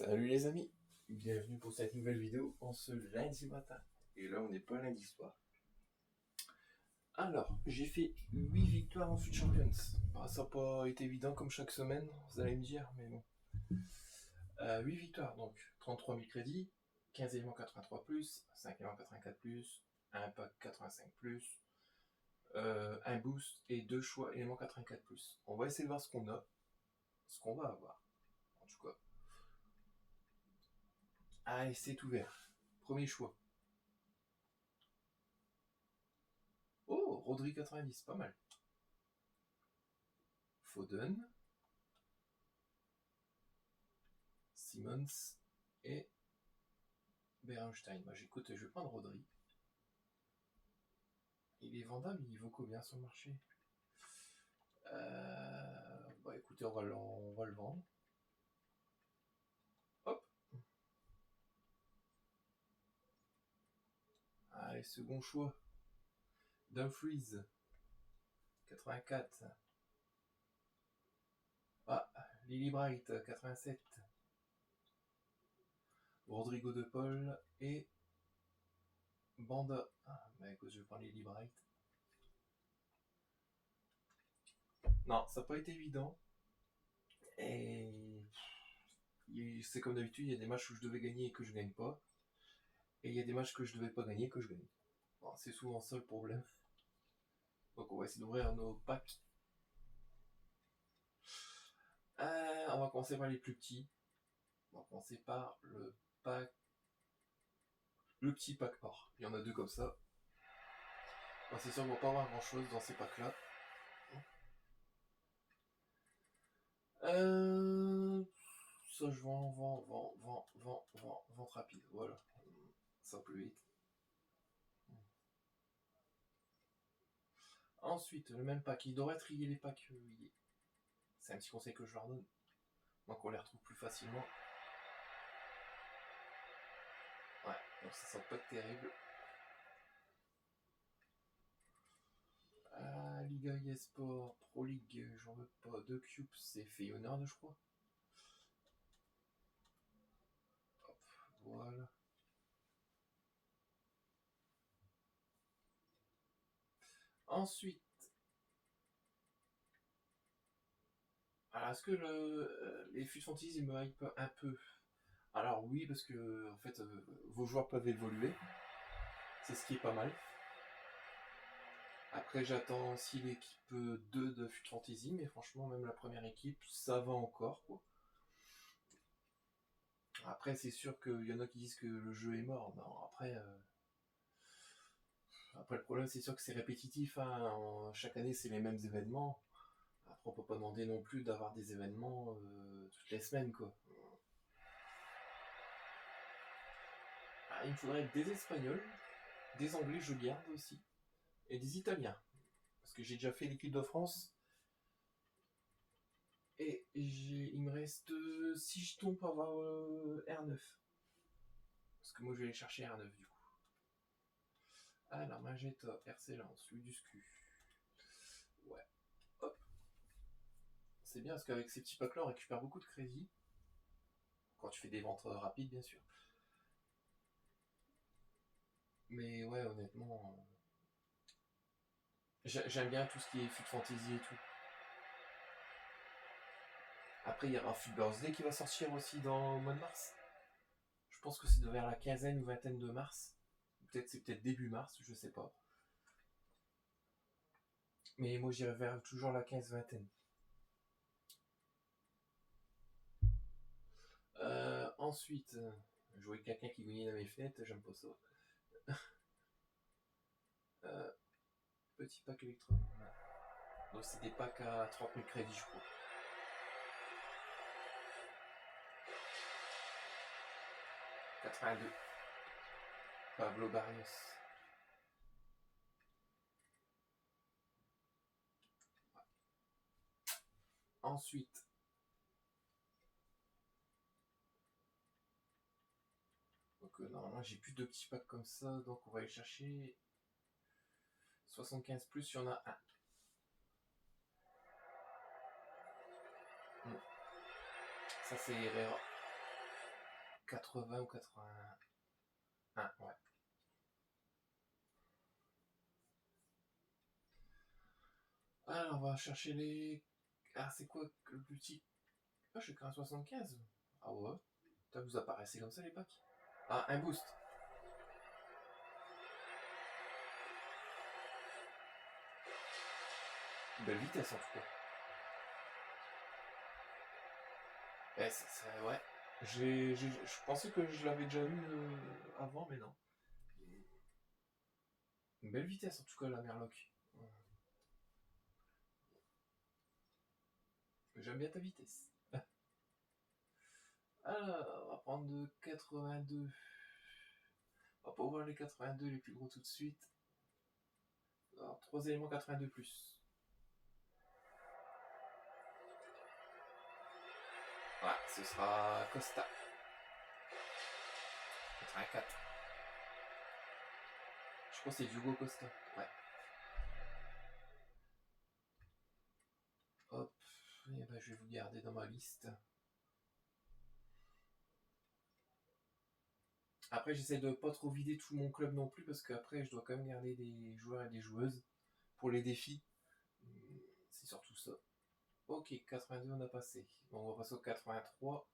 Salut les amis, bienvenue pour cette nouvelle vidéo en ce lundi matin. Et là on n'est pas lundi soir. Alors, j'ai fait 8 victoires en FUT Champions. Bah, ça n'a pas été évident comme chaque semaine, vous allez me dire, mais bon. 8 victoires, donc 33 000 crédits, 15 éléments 83+, 5 éléments 84+, un pack 85+, un boost et 2 choix éléments 84+. On va essayer de voir ce qu'on a, ce qu'on va avoir, en tout cas. Allez, c'est ouvert. Premier choix. Oh, Rodri 90, pas mal. Foden, Simmons et Bernstein. Moi j'écoute, je vais prendre Rodri. Il est vendable, il vaut combien sur le marché? Bah écoutez, on va le vendre. Hop. Allez, second choix. Dumfries, 84. Ah, Lily Bright, 87. Rodrigo de Paul et Banda. Ah, bah écoute, je vais prendre Lily Bright. Non, ça n'a pas été évident. Et c'est comme d'habitude, il y a des matchs où je devais gagner et que je gagne pas. Et il y a des matchs que je devais pas gagner et que je gagne. Bon, c'est souvent ça le problème. Donc on va essayer d'ouvrir nos packs. On va commencer par les plus petits. On va commencer par le pack. Le petit pack or. Il y en a deux comme ça. Bon, c'est sûr qu'on va pas avoir grand chose dans ces packs là. Ça je vends rapide. Voilà. Ça va plus vite. Ensuite, le même pack. Il devrait trier les packs. C'est un petit conseil que je leur donne. Donc on les retrouve plus facilement. Ouais, donc ça sent pas terrible. Liga eSport, Pro League, j'en veux pas. 2 cubes, c'est Feyenoord, je crois. Hop, voilà. Ensuite, alors est-ce que les FUT Fantasy me hype un peu? Alors oui, parce que en fait, vos joueurs peuvent évoluer. C'est ce qui est pas mal. Après, j'attends aussi l'équipe 2 de FUT Fantasy, mais franchement, même la première équipe, ça va encore, quoi. Après, c'est sûr qu'il y en a qui disent que le jeu est mort. Non, après le problème, c'est sûr que c'est répétitif. Hein. Chaque année, c'est les mêmes événements. Après, on peut pas demander non plus d'avoir des événements toutes les semaines, quoi. Il me faudrait des Espagnols, des Anglais, je garde aussi, et des Italiens. Parce que j'ai déjà fait l'équipe de France. Et il me reste 6 jetons pour avoir R9. Parce que moi, je vais aller chercher R9 du coup. Alors, Magenta, RC Lance, Luduscu. Ouais. Hop. C'est bien parce qu'avec ces petits packs-là, on récupère beaucoup de crédit. Quand tu fais des ventes rapides, bien sûr. Mais ouais, honnêtement, j'aime bien tout ce qui est FUT Fantasy et tout. Après, il y aura FUT Birthday qui va sortir aussi dans le mois de mars. Je pense que c'est vers la quinzaine ou vingtaine de mars. C'est peut-être début mars, je sais pas. Mais moi, j'irai vers toujours la 15-vingtaine. Ensuite, je voyais quelqu'un qui gagnait dans mes fenêtres, j'aime pas ça. Petit pack électron. Donc c'est des packs à 30 000 crédits, je crois. 82. Pablo Barrios. Ouais. Ensuite, donc normalement j'ai plus de petits packs comme ça, donc on va aller chercher 75+, il y en a un. Ça c'est Herrera. 80 ou 81, ouais. Alors, on va chercher les... Ah, c'est quoi le plus petit? Ah, je suis qu'à 75. Ah ouais. Ça vous apparaissait comme ça les packs? Ah, un boost. Belle vitesse en tout cas. Ouais. Je pensais que je l'avais déjà eu avant, mais non. Une belle vitesse en tout cas la Merloc. J'aime bien ta vitesse. Alors, on va prendre de 82. On va pas ouvrir les 82 les plus gros tout de suite. Alors, 3 éléments 82 plus. Ouais, ce sera Costa. 84. Je crois que c'est Hugo Costa. Ouais. Hop. Et ben, je vais vous garder dans ma liste. Après, j'essaie de pas trop vider tout mon club non plus parce qu'après, je dois quand même garder des joueurs et des joueuses pour les défis. C'est surtout ça. Ok, 82, on a passé. Bon, on va passer au 83.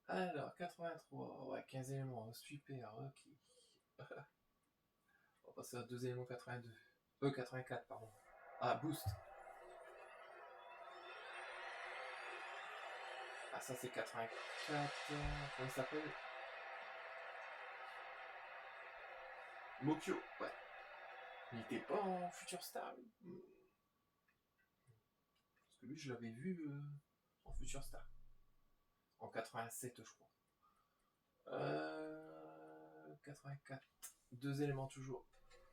Alors, 83, ouais, 15 éléments, super, ok. On va passer à 2 éléments 82. 84, pardon. Ah, boost. Ah, ça c'est 84. Comment il s'appelle? Mokyo, ouais. Il était pas en Future Star, lui. Parce que lui, je l'avais vu en Future Star. En 87, je crois. 84. 2 éléments toujours.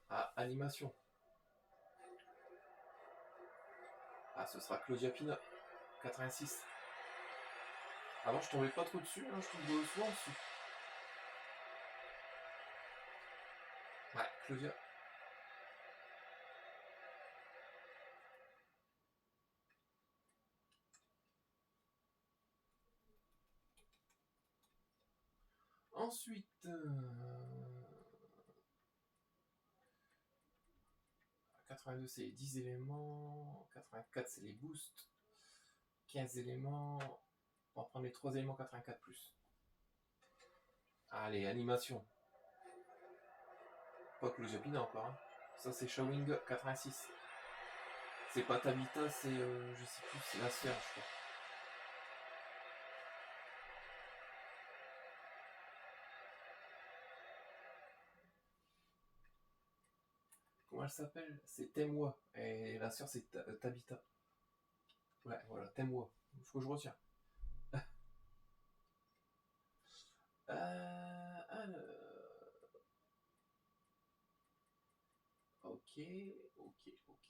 Ah, animation. Ah, ce sera Claudia Pina. 86. Avant, je tombais pas trop dessus, hein, je tombe souvent dessus. Ouais, Claudia. Ensuite, 82 c'est les 10 éléments, 84 c'est les boosts, 15 éléments, on va prendre les 3 éléments 84 plus. Allez, animation. Pas Claudia Pina encore, hein. Ça c'est Shawing 86. C'est pas Tabitha, c'est je sais plus, c'est la sœur je crois. Comment elle s'appelle? C'est Temwa. Et la sœur c'est Tabitha. Ouais, voilà, Temwa. Faut que je retiens. Alors... Ok, ok, ok.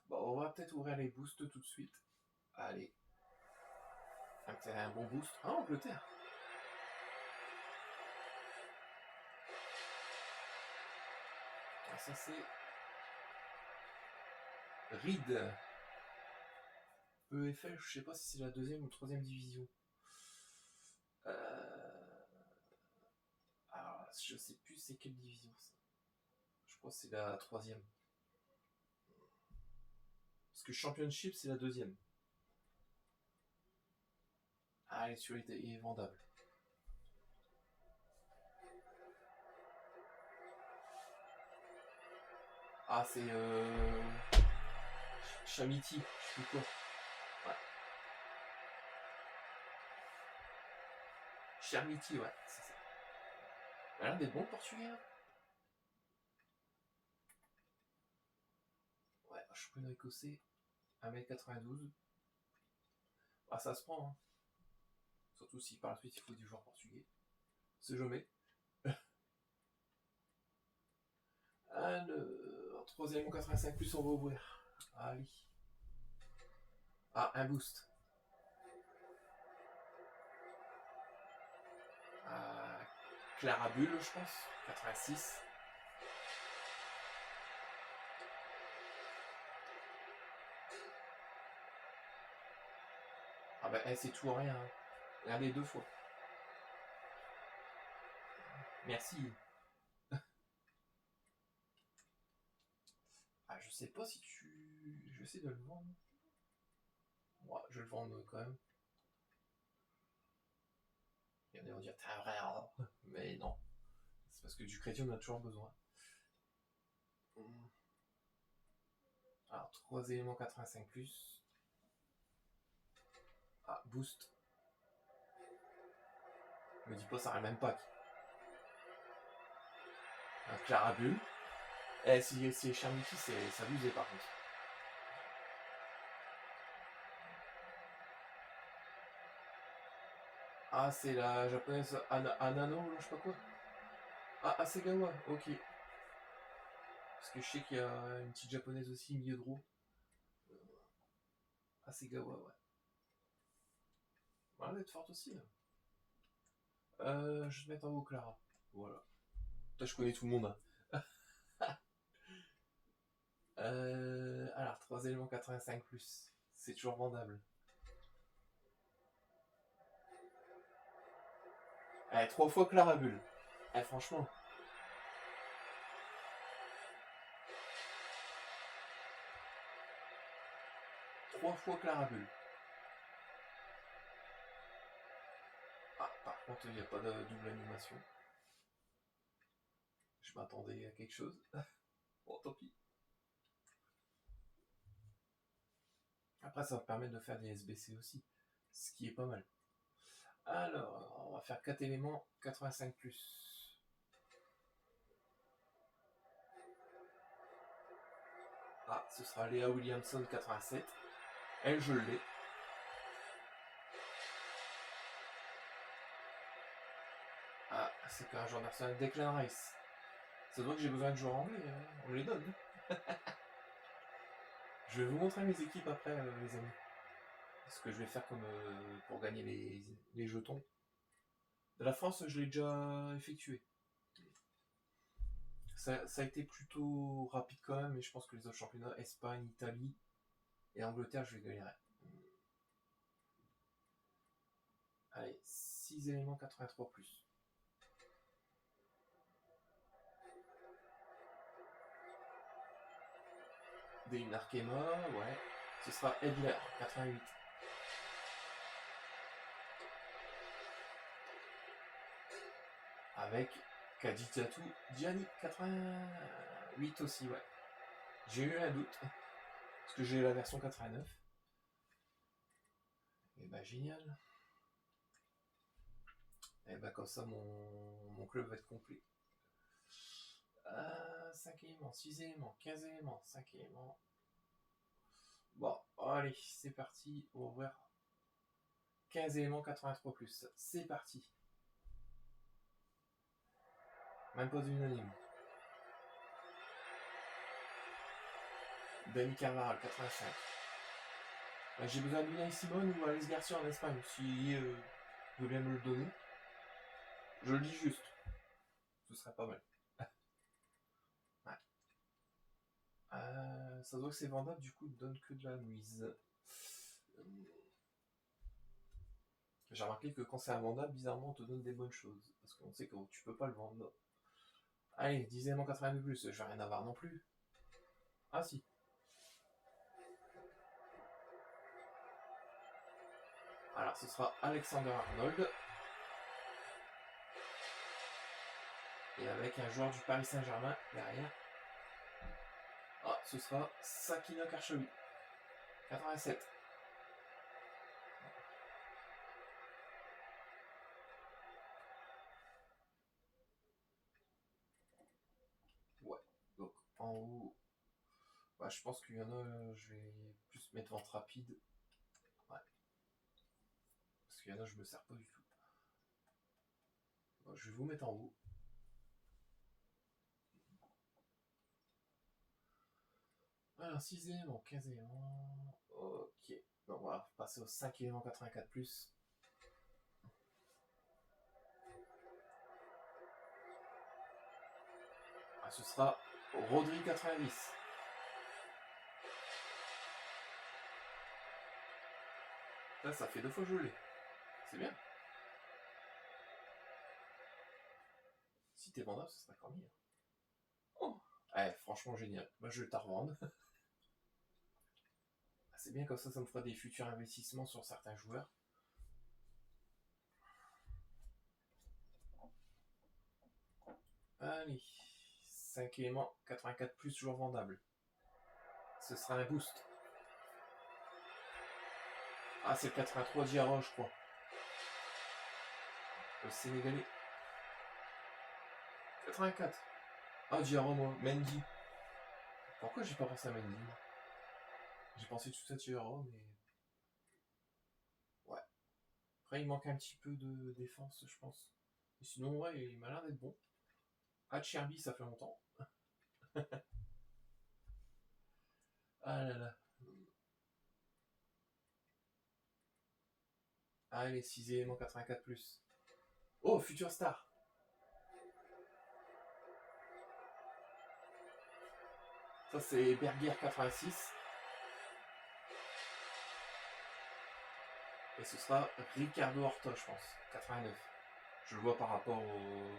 Bon, on va peut-être ouvrir les boosts tout de suite. Allez. Un bon boost. Ah, Angleterre. Ah, ça c'est... Reed. EFL, je sais pas si c'est la deuxième ou troisième division. Alors, je sais plus c'est quelle division ça. Je crois que c'est la troisième. Parce que Championship c'est la deuxième. Ah, celui-là est vendable. Ah, c'est Chamiti, je sais plus quoi. Ouais. Chermiti, ouais, c'est ça. Elle a des bons portugais. Hein. Ouais, championnat écossais, 1m92. Ah, ça se prend, hein. Surtout si par la suite il faut du joueur portugais. C'est jamais. Alors, troisième 85 plus, on va ouvrir. Allez. Ah, un boost. Clara Bull, je pense. 86. Ah bah, c'est tout ou rien. Hein. Regardez 2 fois. Merci. Ah, je sais pas si tu... Je vais essayer de le vendre. Ouais, je vais le vendre quand même. Il y en a qui vont dire, t'es un vrai rare. Mais non. C'est parce que du crédit, on a toujours besoin. Alors, 3 éléments 85+. Ah, boost. Me dis pas, ça arrive même pas. Un Clarabule. Eh, si c'est Charmity, c'est abusé par contre. Ah, c'est la japonaise Anano, ou je sais pas quoi. Ah, Asegawa, ok. Parce que je sais qu'il y a une petite japonaise aussi, milieu de roue. Asegawa, ouais. Elle va être forte aussi. Je vais te mettre en haut Clara. Voilà. Toi, je connais tout le monde. Hein. Alors, 3 éléments 85+. C'est toujours vendable. Allez, 3 fois Clara Bulle. Eh, franchement. 3 fois Clara Bulle. Ah, par contre, il n'y a pas de double animation. Je m'attendais à quelque chose. Bon, tant pis. Après, ça va me permettre de faire des SBC aussi. Ce qui est pas mal. Alors, on va faire 4 éléments 85+. Ah, ce sera Léa Williamson 87. Elle, je l'ai. Ah, c'est qu'un joueur d'Arsenal, Declan Rice. Ça doit que j'ai besoin de joueurs anglais, hein. On les donne. Je vais vous montrer mes équipes après, les amis. Ce que je vais faire comme pour gagner les jetons. De la France, je l'ai déjà effectué. Ça a été plutôt rapide quand même, mais je pense que les autres championnats, Espagne, Italie et Angleterre, je vais galérer. Allez, 6 éléments 83+. Des Arkema, ouais. Ce sera Edler, 88. Avec Kadijatu Gianni, 88 aussi, ouais. J'ai eu un doute, parce que j'ai la version 89. Et bah génial. Et bah comme ça, mon club va être complet. 5 éléments, 6 éléments, 15 éléments, 5 éléments. Bon, allez, c'est parti. On va ouvrir 15 éléments 83+. C'est parti. Même pas d'unanime. Dani Carvajal, 85. J'ai besoin d'Unai Simon ou Alex Garcia en Espagne. Si veut bien me le donner. Je le dis juste. Ce serait pas mal. Ouais. Ça doit que c'est vendable, du coup, il donne que de la mise. J'ai remarqué que quand c'est invendable, bizarrement, on te donne des bonnes choses. Parce qu'on sait que tu peux pas le vendre. Allez, 10 éléments 82+, je vais rien avoir non plus. Ah si. Alors, ce sera Alexander Arnold. Et avec un joueur du Paris Saint-Germain derrière. Ah, ce sera Sakina Karchaoui. 87. Ouais, donc en haut, bah, je pense qu'il y en a, je vais plus mettre vente rapide. Ouais. Parce qu'il y en a, je me sers pas du tout. Bon, je vais vous mettre en haut. Alors, 6 éléments, 15 éléments. Ok. Donc, on va passer aux 5 éléments 84+. Ah, ce sera Rodri 90. Là, ça fait 2 fois que je l'ai. C'est bien. t'es vendable, ce serait encore mieux. Oh. Ouais, franchement génial. Moi je vais te revendre. C'est bien comme ça me fera des futurs investissements sur certains joueurs. Allez, 5 éléments, 84 plus, toujours vendable. Ce sera un boost. Ah, c'est le 83 Diarra, je crois. Le Sénégalais. 84. Ah, Diarra, moi. Mendy. Pourquoi j'ai pas pensé à Mendy? J'ai pensé tout à Diarra, mais... Ouais. Après, il manque un petit peu de défense, je pense. Mais sinon, ouais, il m'a l'air d'être bon. Ah, Cherby, ça fait longtemps. Ah là là. Allez, 6 éléments, 84 plus. Oh, Future Star. Ça, c'est Berger 86. Et ce sera Ricardo Horta, je pense. 89. Je le vois par rapport au...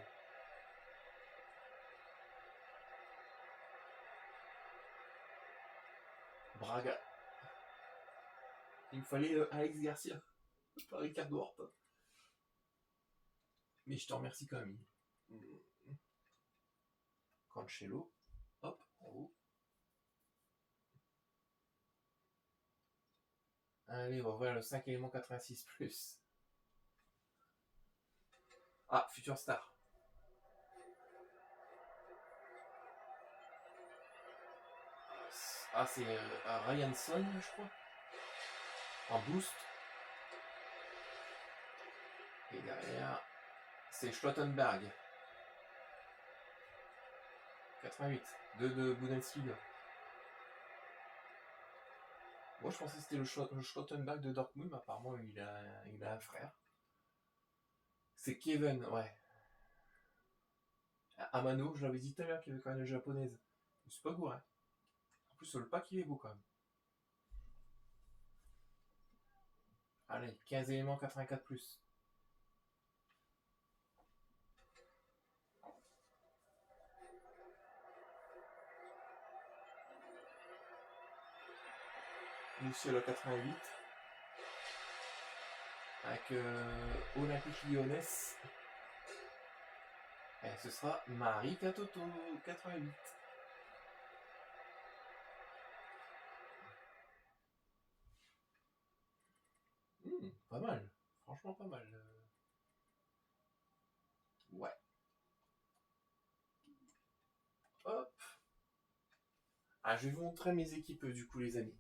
Braga. Il me fallait Alex Garcia. Pas Ricardo Horta. Mais je te remercie quand même. Cancelo. Hop, en haut. Allez, on va voir le 5 éléments 86 plus. Ah, Future Star. Ah, c'est Ryanson, je crois. En boost. Et derrière, c'est Schlottenberg. 88. 2 de Bundesliga. Moi, je pensais que c'était le Schlottenberg de Dortmund, mais apparemment, il a un frère. C'est Kevin, ouais. Amano, je l'avais dit tout à l'heure qu'il y avait quand même une japonaise. Je suis pas gouré. En plus, le pack, il est beau quand même. Allez, 15 éléments, 84 plus. Musiala 88. Avec Olympique Lyonnais. Et ce sera Marie Katoto 88. Pas mal. Franchement, pas mal. Ouais. Hop. Ah, je vais vous montrer mes équipes du coup, les amis.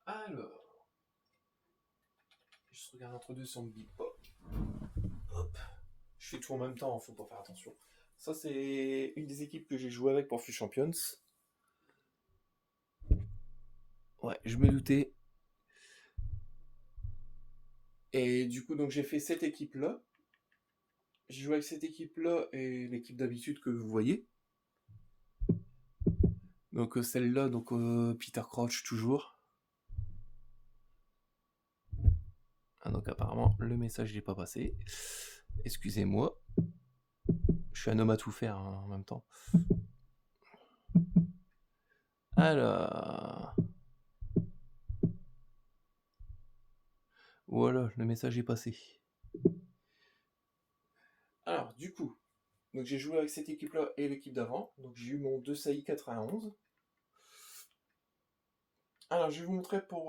Alors. Je regarde entre deux sur mon bip. Hop. Je fais tout en même temps, faut pas faire attention. Ça, c'est une des équipes que j'ai joué avec pour FUT Champions. Ouais, je me doutais. Et du coup, donc j'ai fait cette équipe-là. J'ai joué avec cette équipe-là et l'équipe d'habitude que vous voyez. Donc celle-là, donc Peter Crouch toujours. Ah, donc apparemment le message n'est pas passé. Excusez-moi. Je suis un homme à tout faire hein, en même temps. Alors. Voilà, le message est passé. Alors, du coup, donc j'ai joué avec cette équipe-là et l'équipe d'avant. Donc j'ai eu mon 2 91. Alors, je vais vous montrer pour...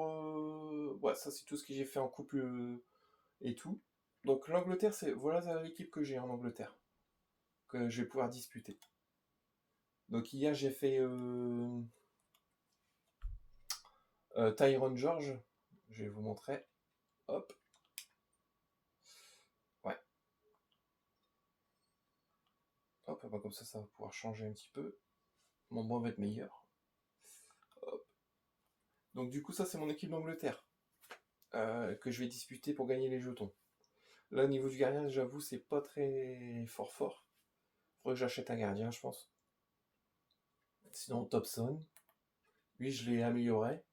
Ouais, ça c'est tout ce que j'ai fait en couple et tout. Donc l'Angleterre, c'est... Voilà l'équipe que j'ai en Angleterre. Que je vais pouvoir disputer. Donc hier, j'ai fait... Tyrone George. Je vais vous montrer. Hop. Ouais. Hop, bah comme ça va pouvoir changer un petit peu. Mon banc va être meilleur. Hop. Donc du coup, ça c'est mon équipe d'Angleterre. Que je vais disputer pour gagner les jetons. Là, au niveau du gardien, j'avoue, c'est pas très fort. Faudrait que j'achète un gardien, je pense. Sinon, Thompson. Lui, je l'ai amélioré.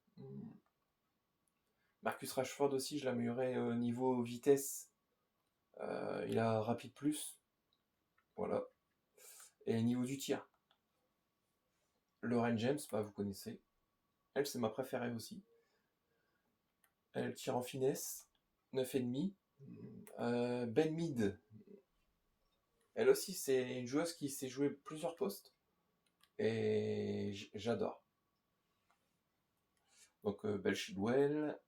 Marcus Rashford aussi, je l'ai amélioré au niveau vitesse. Il a rapide plus. Voilà. Et niveau du tir, Lauren James, vous connaissez. Elle, c'est ma préférée aussi. Elle tire en finesse, 9,5. Ben Mead. Elle aussi, c'est une joueuse qui sait jouer plusieurs postes. Et j'adore. Donc, Belle Chilwell,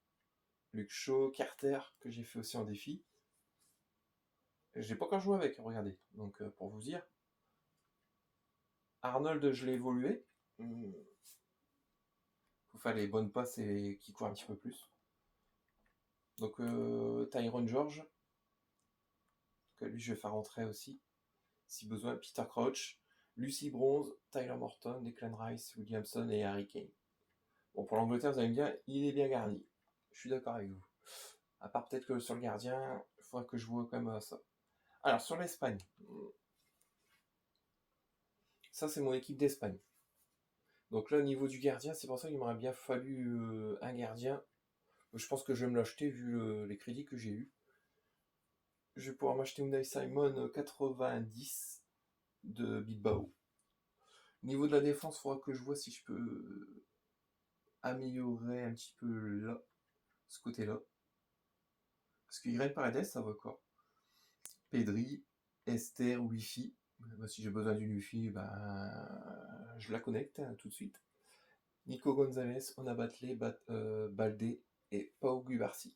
Luke Shaw, Carter, que j'ai fait aussi en défi. J'ai pas encore joué avec, regardez. Donc, pour vous dire. Arnold, je l'ai évolué. Faut faire les bonnes passes et qui court un petit peu plus. Donc, Tyrone George, que lui, je vais faire rentrer aussi. Si besoin, Peter Crouch, Lucy Bronze, Tyler Morton, Declan Rice, Williamson et Harry Kane. Bon, pour l'Angleterre, vous allez me dire, il est bien garni. Je suis d'accord avec vous. À part peut-être que sur le gardien, il faudra que je vois quand même ça. Alors, sur l'Espagne. Ça, c'est mon équipe d'Espagne. Donc là, au niveau du gardien, c'est pour ça qu'il m'aurait bien fallu un gardien. Je pense que je vais me l'acheter vu les crédits que j'ai eus. Je vais pouvoir m'acheter Unai Simon 90 de Bilbao. Niveau de la défense, il faudra que je vois si je peux améliorer un petit peu là, ce côté-là. Parce que Irene Paredes, ça va quoi. Pedri, Esther, Wi-Fi. Si j'ai besoin d'une Wi-Fi, je la connecte tout de suite. Nico Gonzalez, Onabatle, Baldé et Pau Gubarci.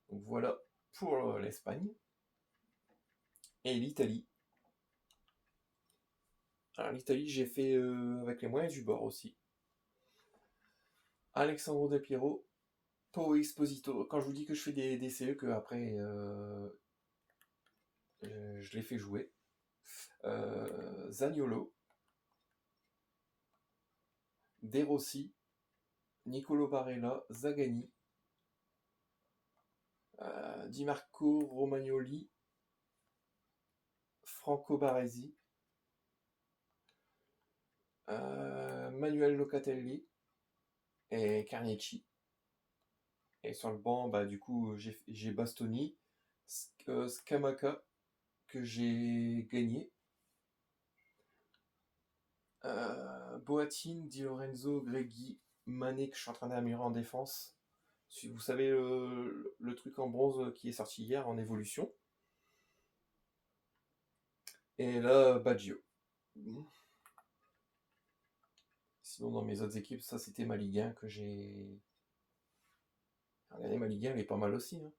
Donc voilà pour l'Espagne. Et l'Italie. Alors l'Italie, j'ai fait avec les moyens du bord aussi. Alexandro Del Piero, Pau Exposito. Quand je vous dis que je fais des DCE, que après je les fais jouer. Zaniolo, De Rossi, Nicolo Barella, Zagani, Di Marco Romagnoli, Franco Baresi, Manuel Locatelli et Carnici. Et sur le banc, du coup, j'ai Bastoni, Scamacca, que j'ai gagné, Boatine, Di Lorenzo, Greggy, Mané, que je suis en train d'améliorer en défense. Si vous savez le truc en bronze qui est sorti hier en évolution. Et là, Baggio. Sinon, dans mes autres équipes, ça c'était ma Ligue 1 que j'ai. Regardez, ma Ligue 1, elle est pas mal aussi. Hein.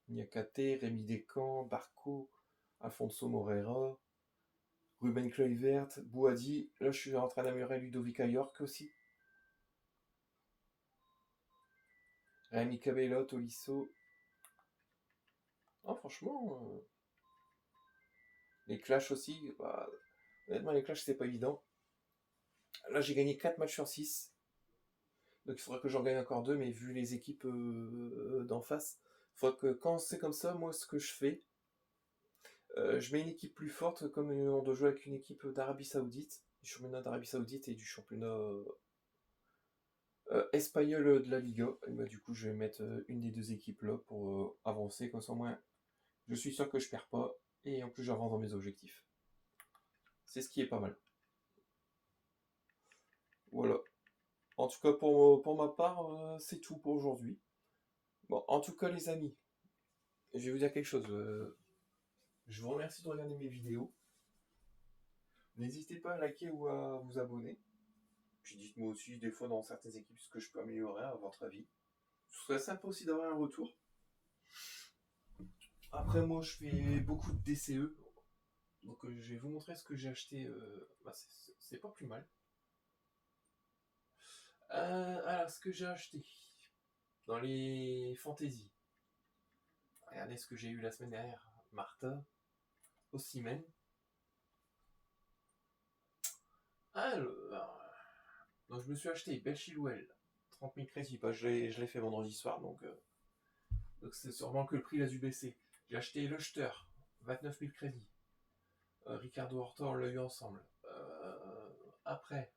Niakate, Rémi Descamps, Barco, Alfonso Moreira, Ruben Kluivert, Bouhaddi. Là, je suis en train d'améliorer Ludovica York aussi. Rémi Cabello, Tolisso. Ah, franchement, les clashs aussi. Honnêtement, les clashs, c'est pas évident. Là, j'ai gagné 4 matchs sur 6. Donc, il faudrait que j'en gagne encore 2, mais vu les équipes d'en face, il faudrait que quand c'est comme ça, moi, ce que je fais, je mets une équipe plus forte, comme on doit jouer avec une équipe d'Arabie Saoudite, du championnat d'Arabie Saoudite et du championnat espagnol de la Liga. Et du coup, je vais mettre une des deux équipes là pour avancer, comme ça, au moins, je suis sûr que je perds pas, et en plus, j'avance dans mes objectifs. C'est ce qui est pas mal. Voilà. En tout cas, pour ma part, c'est tout pour aujourd'hui. Bon, en tout cas, les amis, je vais vous dire quelque chose. Je vous remercie de regarder mes vidéos. N'hésitez pas à liker ou à vous abonner. Puis dites-moi aussi des fois dans certaines équipes ce que je peux améliorer à votre avis. Ce serait sympa aussi d'avoir un retour. Après moi je fais beaucoup de DCE. Donc je vais vous montrer ce que j'ai acheté. C'est pas plus mal. Alors ce que j'ai acheté dans les fantaisies. Regardez ce que j'ai eu la semaine dernière. Martha, Osimhen. Alors, donc je me suis acheté Belle Chilwell, 30 000 crédits. Je l'ai fait vendredi soir, donc c'est sûrement que le prix a dû baisser. J'ai acheté Luchter, 29 000 crédits. Ricardo Horta, on l'a eu ensemble. Après,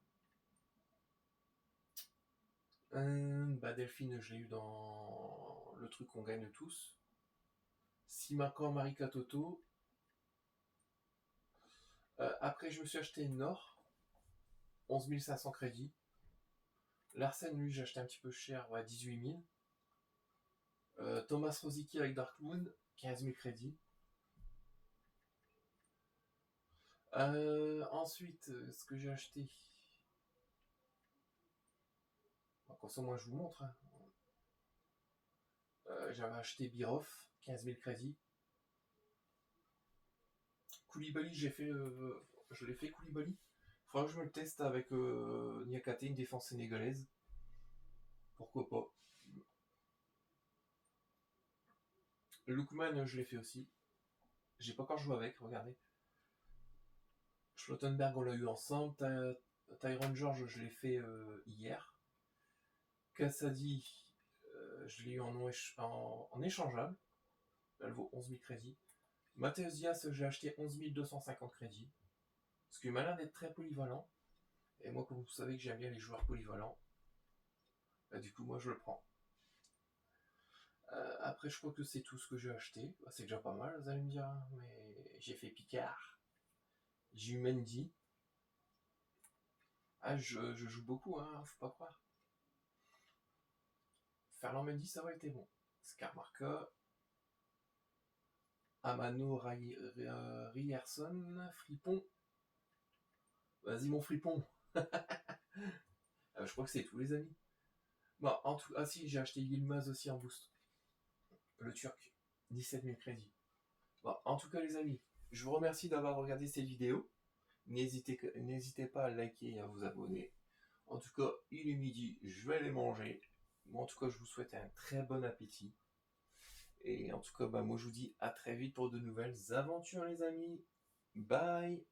Delphine, je l'ai eu dans le truc qu'on gagne tous. Simacan, Marika Toto. Après, je me suis acheté Nord, 11 500 crédits. Larsen, lui, j'ai acheté un petit peu cher, ouais, 18 000. Thomas Rosicky avec Darkmoon, 15 000 crédits. Ensuite, ce que j'ai acheté. Bon, comme ça, moi, je vous montre. Hein. J'avais acheté Biroff, 15 000 crédits. Koulibaly, je l'ai fait Koulibaly. Faudra que je me le teste avec Niakate, une défense sénégalaise. Pourquoi pas. Lookman, je l'ai fait aussi. J'ai pas encore joué avec, regardez. Schlottenberg, on l'a eu ensemble. Tyron George, je l'ai fait hier. Kassadi, je l'ai eu en échangeable. Elle vaut 11 000 crédits. Mathias Diaz, j'ai acheté 11 250 crédits. Ce qui m'a l'air d'être très polyvalent. Et moi, comme vous savez que j'aime bien les joueurs polyvalents, bah, du coup, moi, je le prends. Après, je crois que c'est tout ce que j'ai acheté. Bah, c'est déjà pas mal, vous allez me dire. Hein, mais j'ai fait Picard. J'ai eu Mendy. Ah, je joue beaucoup, hein, faut pas croire. Ferland Mendy, ça aurait été bon. Skarmarka. Amano Ryerson. Fripon. Vas-y, mon Fripon. Je crois que c'est tous les amis. Bon, ah si, j'ai acheté Yilmaz aussi en boost. Le Turc. 17 000 crédits. Bon, en tout cas, les amis, je vous remercie d'avoir regardé cette vidéo. N'hésitez pas à liker et à vous abonner. En tout cas, il est midi, je vais aller manger. Moi, en tout cas, je vous souhaite un très bon appétit. Et en tout cas, moi, je vous dis à très vite pour de nouvelles aventures, les amis. Bye!